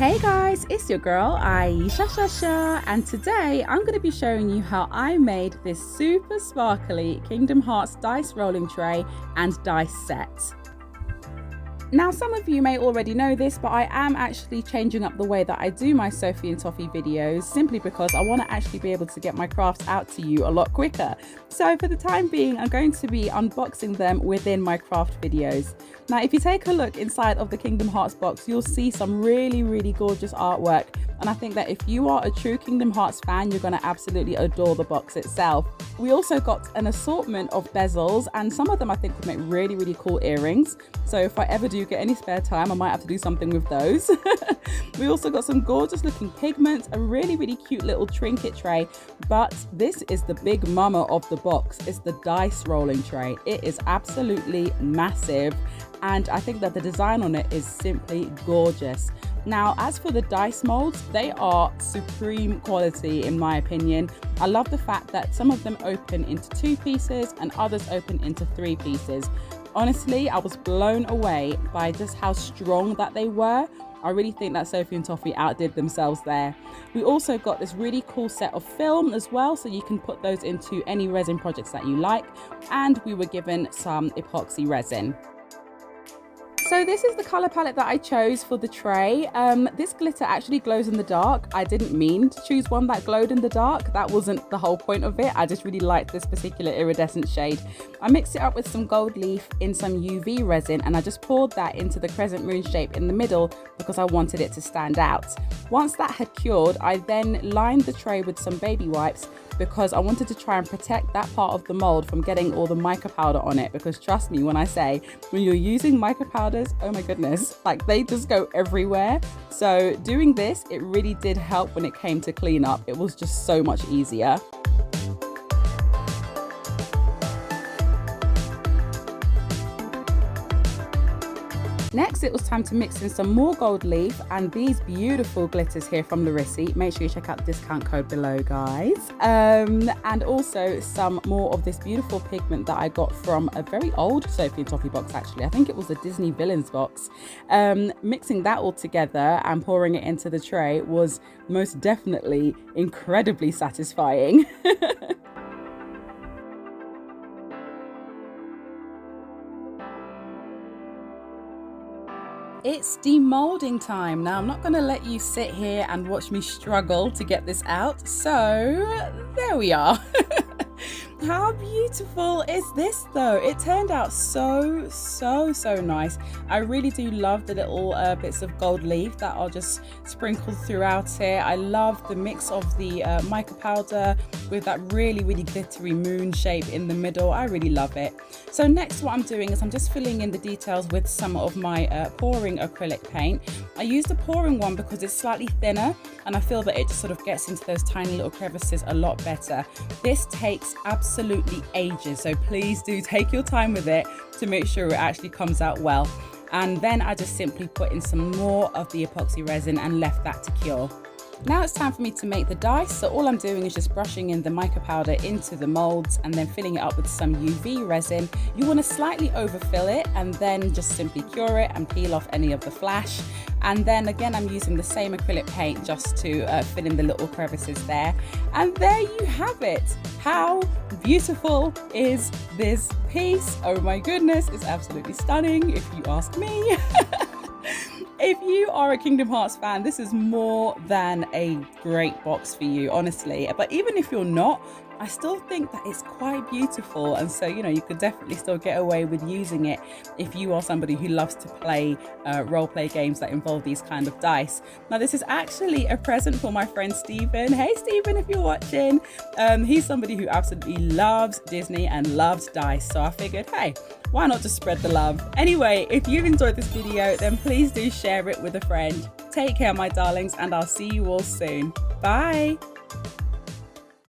Hey guys, it's your girl Ayesha, and today I'm going to be showing you how I made this super sparkly Kingdom Hearts dice rolling tray and dice set. Now, some of you may already know this, but I am actually changing up the way that I do my Sophie and Toffee videos simply because I want to actually be able to get my crafts out to you a lot quicker. So for the time being, I'm going to be unboxing them within my craft videos. Now, if you take a look inside of the Kingdom Hearts box, you'll see some really gorgeous artwork. And I think that if you are a true Kingdom Hearts fan, you're going to absolutely adore the box itself. We also got an assortment of bezels, and some of them I think would make really cool earrings. So if I ever do get any spare time, I might have to do something with those. We also got some gorgeous looking pigments, a really cute little trinket tray. But this is the big mama of the box. It's the dice rolling tray. It is absolutely massive. And I think that the design on it is simply gorgeous. Now, as for the dice molds, they are supreme quality in my opinion. I love the fact that some of them open into 2 pieces and others open into 3 pieces. Honestly, I was blown away by just how strong that they were. I really think that Sophie and Toffee outdid themselves there. We also got this really cool set of film as well, so you can put those into any resin projects that you like. And we were given some epoxy resin. So this is the color palette that I chose for the tray. This glitter actually glows in the dark. I didn't mean to choose one that glowed in the dark. That wasn't the whole point of it. I just really liked this particular iridescent shade. I mixed it up with some gold leaf in some UV resin, and I just poured that into the crescent moon shape in the middle because I wanted it to stand out. Once that had cured, I then lined the tray with some baby wipes because I wanted to try and protect that part of the mold from getting all the mica powder on it, because trust me when I say, when you're using mica powders, oh my goodness, like they just go everywhere. So doing this, it really did help when it came to cleanup. It was just so much easier. Next, it was time to mix in some more gold leaf and these beautiful glitters here from the receipt. Make sure you check out the discount code below, guys. And also some more of this beautiful pigment that I got from a very old Sophie and Toffee box, actually. I think it was a Disney Villains box. Mixing that all together and pouring it into the tray was most definitely incredibly satisfying. It's demolding time. Now, I'm not going to let you sit here and watch me struggle to get this out. So there we are. How beautiful is this though? It turned out so nice. I really do love the little bits of gold leaf that are just sprinkled throughout here. I love the mix of the mica powder with that really glittery moon shape in the middle. I really love it. So next, what I'm doing is I'm just filling in the details with some of my pouring acrylic paint. I use the pouring one because it's slightly thinner and I feel that it just sort of gets into those tiny little crevices a lot better. This takes absolutely ages, so please do take your time with it to make sure it actually comes out well. And then I just simply put in some more of the epoxy resin and left that to cure. Now it's time for me to make the dice, so all I'm doing is just brushing in the mica powder into the molds and then filling it up with some UV resin. You want to slightly overfill it and then just simply cure it and peel off any of the flash. And then again, I'm using the same acrylic paint just to fill in the little crevices there. And there you have it. How beautiful is this piece? Oh my goodness, it's absolutely stunning if you ask me. If you are a Kingdom Hearts fan, this is more than a great box for you, honestly. But even if you're not, I still think that it's quite beautiful. And so, you know, you could definitely still get away with using it if you are somebody who loves to play role play games that involve these kind of dice. Now, this is actually a present for my friend Stephen. Hey, Stephen, if you're watching. He's somebody who absolutely loves Disney and loves dice. So I figured, hey, why not just spread the love? Anyway, if you've enjoyed this video, then please do share it with a friend. Take care, my darlings, and I'll see you all soon. Bye.